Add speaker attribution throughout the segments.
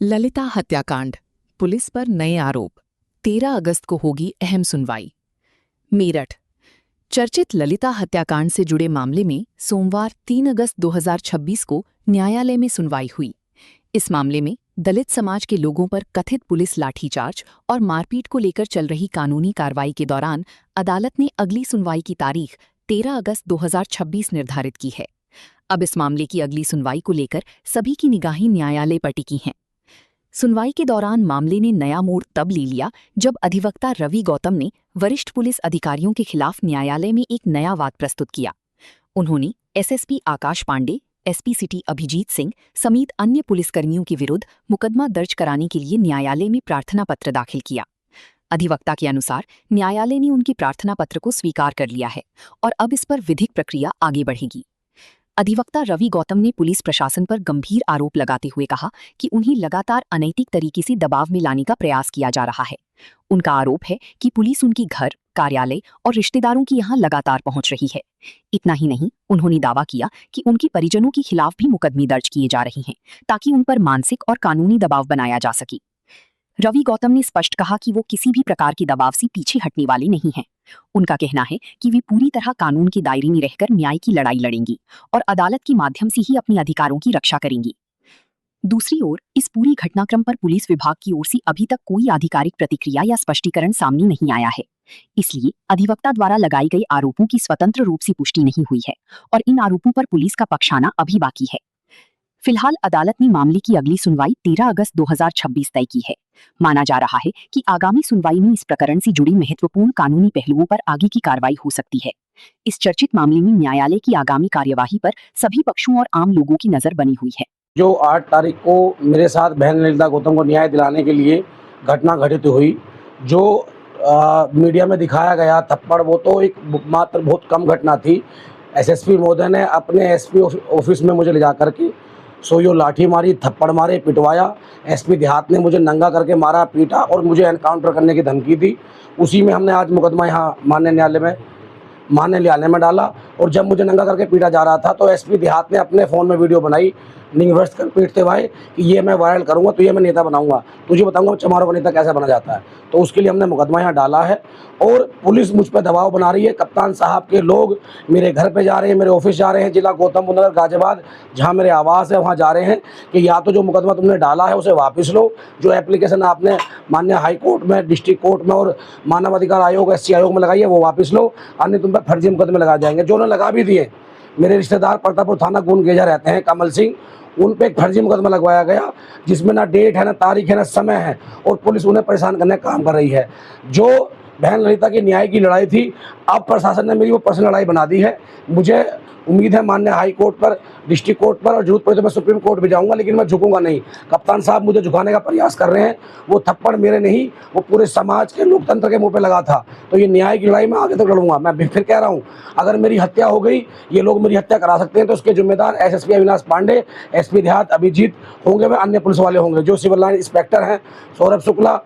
Speaker 1: ललिता हत्याकांड, पुलिस पर नए आरोप। 13 अगस्त को होगी अहम सुनवाई। मेरठ। चर्चित ललिता हत्याकांड से जुड़े मामले में सोमवार 3 अगस्त 2026 को न्यायालय में सुनवाई हुई। इस मामले में दलित समाज के लोगों पर कथित पुलिस लाठीचार्ज और मारपीट को लेकर चल रही कानूनी कार्रवाई के दौरान अदालत ने अगली सुनवाई की तारीख 13 अगस्त 2026 निर्धारित की है। अब इस मामले की अगली सुनवाई को लेकर सभी की निगाहें न्यायालय पर टिकी हैं। सुनवाई के दौरान मामले ने नया मोड़ तब ले लिया जब अधिवक्ता रवि गौतम ने वरिष्ठ पुलिस अधिकारियों के खिलाफ न्यायालय में एक नया वाद प्रस्तुत किया। उन्होंने एसएसपी आकाश पांडे, एसपी सिटी अभिजीत सिंह समेत अन्य पुलिसकर्मियों के विरुद्ध मुकदमा दर्ज कराने के लिए न्यायालय में प्रार्थना पत्र दाखिल किया। अधिवक्ता के अनुसार न्यायालय ने उनकी प्रार्थना पत्र को स्वीकार कर लिया है और अब इस पर विधिक प्रक्रिया आगे बढ़ेगी। अधिवक्ता रवि गौतम ने पुलिस प्रशासन पर गंभीर आरोप लगाते हुए कहा कि उन्हें लगातार अनैतिक तरीके से दबाव में लाने का प्रयास किया जा रहा है। उनका आरोप है कि पुलिस उनकी घर, कार्यालय और रिश्तेदारों की यहां लगातार पहुंच रही है। इतना ही नहीं, उन्होंने दावा किया कि उनके परिजनों के खिलाफ भी मुकदमे दर्ज किए जा रहे हैं ताकि उन पर मानसिक और कानूनी दबाव बनाया जा सके। रवि गौतम ने स्पष्ट कहा कि वो किसी भी प्रकार के दबाव से पीछे हटने वाले नहीं हैं। उनका कहना है कि वे पूरी तरह कानून के दायरे में रहकर न्याय की लड़ाई लड़ेंगी और अदालत के माध्यम से ही अपने अधिकारों की रक्षा करेंगी। दूसरी ओर, इस पूरी घटनाक्रम पर पुलिस विभाग की ओर से अभी तक कोई आधिकारिक प्रतिक्रिया या स्पष्टीकरण सामने नहीं आया है। इसलिए अधिवक्ता द्वारा लगाए गए आरोपों की स्वतंत्र रूप से पुष्टि नहीं हुई है और इन आरोपों पर पुलिस का पक्ष आना अभी बाकी है। फिलहाल अदालत ने मामले की अगली सुनवाई 13 अगस्त 2026 तय की है। माना जा रहा है कि आगामी सुनवाई में इस प्रकरण से जुड़ी महत्वपूर्ण कानूनी पहलुओं पर आगे की कार्रवाई हो सकती है। इस चर्चित मामले में न्यायालय की आगामी कार्यवाही पर सभी पक्षों और आम लोगों की नजर बनी हुई है।
Speaker 2: जो 8 तारीख को मेरे साथ बहन ललिता गौतम को न्याय दिलाने के लिए घटना घटित हुई, जो मीडिया में दिखाया गया थप्पड़, वो तो एक मात्र बहुत कम घटना थी। एसएसपी महोदय ने अपने एसपी ऑफिस में मुझे ले जा करके सोयो लाठी मारी, थप्पड़ मारे, पिटवाया। एसपी देहात ने मुझे नंगा करके मारा, पीटा और मुझे एनकाउंटर करने की धमकी दी। उसी में हमने आज मुकदमा यहाँ माननीय न्यायालय में डाला। और जब मुझे नंगा करके पीटा जा रहा था तो एसपी देहात ने अपने फ़ोन में वीडियो बनाई, निंगवस्त कर पीटते हुए कि ये मैं वायरल करूँगा, तो ये मैं नेता बनाऊँगा, तुझे बताऊँगा चमारों का नेता कैसे बना जाता है। तो उसके लिए हमने मुकदमा यहाँ डाला है और पुलिस मुझ पर दबाव बना रही है। कप्तान साहब के लोग मेरे घर पे जा रहे हैं, मेरे ऑफिस जा रहे हैं, जिला गौतम बुद्ध नगर गाजियाबाद जहाँ मेरे आवास है वहाँ जा रहे हैं कि या तो जो मुकदमा तुमने डाला है उसे वापस लो, जो एप्लीकेशन आपने माननीय हाई कोर्ट में, डिस्ट्रिक्ट कोर्ट में और मानव अधिकार आयोग, SC आयोग में लगाई है वो वापस लो, अन्य तुम पर फर्जी मुकदमे लगाए जाएंगे। जो उन्होंने लगा भी दिए, मेरे रिश्तेदार प्रतापपुर थाना गुनगेजा रहते हैं, कमल सिंह, उन पे एक फर्जी मुकदमा लगवाया गया जिसमें ना डेट है, ना तारीख है, ना समय है और पुलिस उन्हें परेशान करने का काम कर रही है। जो बहन ललिता की न्याय की लड़ाई थी, अब प्रशासन ने मेरी वो पर्सनल लड़ाई बना दी है। मुझे उम्मीद है माननीय हाई कोर्ट पर, डिस्ट्रिक्ट कोर्ट पर और जरूरत पड़े तो मैं सुप्रीम कोर्ट भी जाऊंगा, लेकिन मैं झुकूंगा नहीं। कप्तान साहब मुझे झुकाने का प्रयास कर रहे हैं। वो थप्पड़ मेरे नहीं, वो पूरे समाज के, लोकतंत्र के मुंह पे लगा था। तो ये न्याय की लड़ाई मैं आगे तक लड़ूंगा। मैं फिर कह रहा हूँ, अगर मेरी हत्या हो गई, ये लोग मेरी हत्या करा सकते हैं, तो उसके जिम्मेदार SSP अविनाश पांडे, SP देहात अभिजीत होंगे, वे अन्य पुलिस वाले होंगे, जो सिविल लाइन इंस्पेक्टर हैं, सौरभ शुक्ला,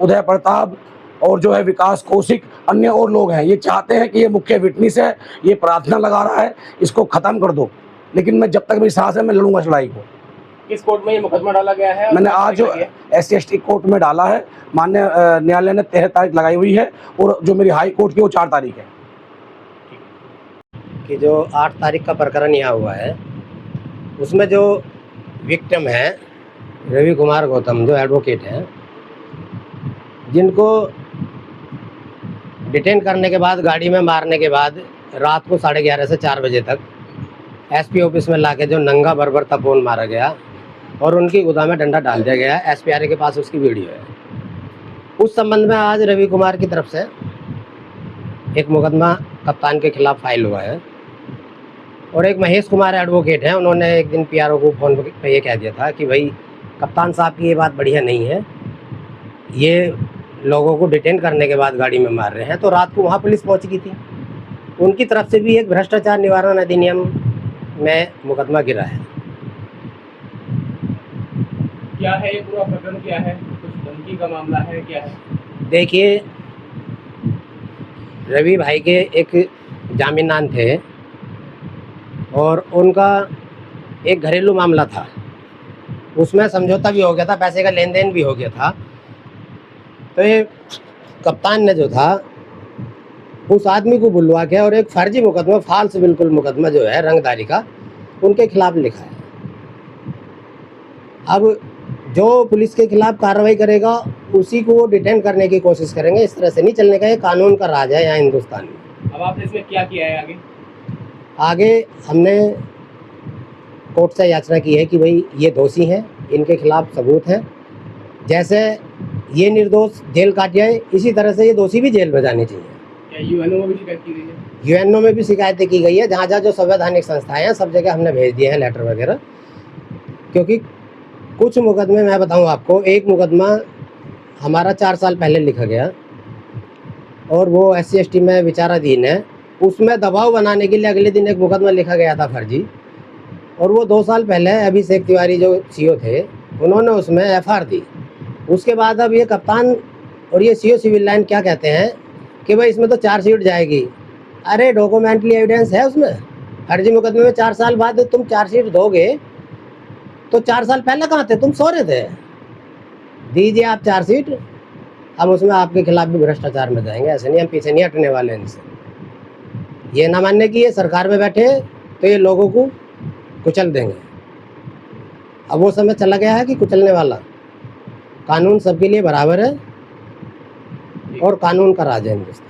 Speaker 2: उदय प्रताप और जो है विकास कौशिक, अन्य और लोग हैं। ये चाहते हैं कि ये मुख्य विटनेस है, ये प्रार्थना लगा रहा है, इसको खत्म कर दो। लेकिन मैं जब तक मेरी सांस है मैं लड़ूंगा लड़ाई को।
Speaker 3: किस कोर्ट में ये मुकदमा डाला गया है?
Speaker 2: मैंने आज जो SC/ST कोर्ट में डाला है, माननीय न्यायालय ने 13 तारीख लगाई हुई है और जो मेरी हाई कोर्ट की वो 4 तारीख है।
Speaker 4: कि जो 8 तारीख का प्रकरण यहाँ हुआ है, उसमें जो विक्टिम है रवि कुमार गौतम, जो एडवोकेट हैं, जिनको डिटेन करने के बाद, गाड़ी में मारने के बाद रात को 11:30 से 4 बजे तक SP ऑफिस में लाके जो नंगा बर्बर तपोन मारा गया और उनकी गुदा में डंडा डाल दिया गया। SPRA के पास उसकी वीडियो है। उस संबंध में आज रवि कुमार की तरफ से एक मुकदमा कप्तान के खिलाफ फाइल हुआ है और एक महेश कुमार एडवोकेट हैं, उन्होंने एक दिन PRO को फ़ोन पर ये कह दिया था कि भाई कप्तान साहब की ये बात बढ़िया नहीं है, ये लोगों को डिटेन करने के बाद गाड़ी में मार रहे हैं। तो रात को वहाँ पुलिस पहुँच गई थी। उनकी तरफ से भी एक भ्रष्टाचार निवारण अधिनियम में मुकदमा गिरा है।
Speaker 3: क्या है ये पूरा प्रकरण? क्या है? कुछ धमकी का मामला है? क्या है?
Speaker 4: देखिए, रवि भाई के एक जामीनान थे और उनका एक घरेलू मामला था। उसमें समझौता भी हो गया था, पैसे का लेन देन भी हो गया था। तो ये कप्तान ने जो था उस आदमी को बुलवा के और एक फर्जी मुकदमा, फाल्स बिल्कुल मुकदमा जो है रंगदारी का, उनके खिलाफ लिखा है। अब जो पुलिस के खिलाफ कार्रवाई करेगा उसी को वो डिटेन करने की कोशिश करेंगे। इस तरह से नहीं चलने का, ये कानून का राज है यहाँ हिंदुस्तान में।
Speaker 3: अब आपने इसमें क्या किया है आगे?
Speaker 4: आगे हमने कोर्ट से याचना की है कि भाई ये दोषी हैं, इनके खिलाफ सबूत हैं। जैसे ये निर्दोष जेल काट जाए, इसी तरह से ये दोषी भी जेल में जाने चाहिए।
Speaker 3: क्या यूएनओ में भी शिकायत की गई है?
Speaker 4: यूएनओ में भी शिकायतें की गई है, जहाँ जहाँ जो संवैधानिक संस्थाएं हैं सब जगह हमने भेज दिए हैं लेटर वगैरह। क्योंकि कुछ मुकदमे मैं बताऊं आपको, एक मुकदमा हमारा 4 साल पहले लिखा गया और वो SC/ST में विचाराधीन है। उसमें दबाव बनाने के लिए अगले दिन एक मुकदमा लिखा गया था फर्जी, और वो 2 साल पहले अभिषेक तिवारी जो CO थे उन्होंने उसमें FR दी। उसके बाद अब ये कप्तान और ये CO सिविल लाइन क्या कहते हैं कि भाई इसमें तो चार्जशीट जाएगी। अरे डॉक्यूमेंटली एविडेंस है उसमें, फर्जी मुकदमे में 4 साल बाद तुम चार्जशीट दोगे तो 4 साल पहले कहाँ थे, तुम सो रहे थे। दीजिए आप चार्जशीट, हम उसमें आपके खिलाफ भी भ्रष्टाचार में जाएंगे। ऐसे नहीं, हम पीछे नहीं हटने वाले इनसे। ये ना मानने की ये सरकार में बैठे तो ये लोगों को कुचल देंगे। अब वो समय चला गया है कि कुचलने वाला। कानून सबके लिए बराबर है और कानून का राज है हिंदुस्तान।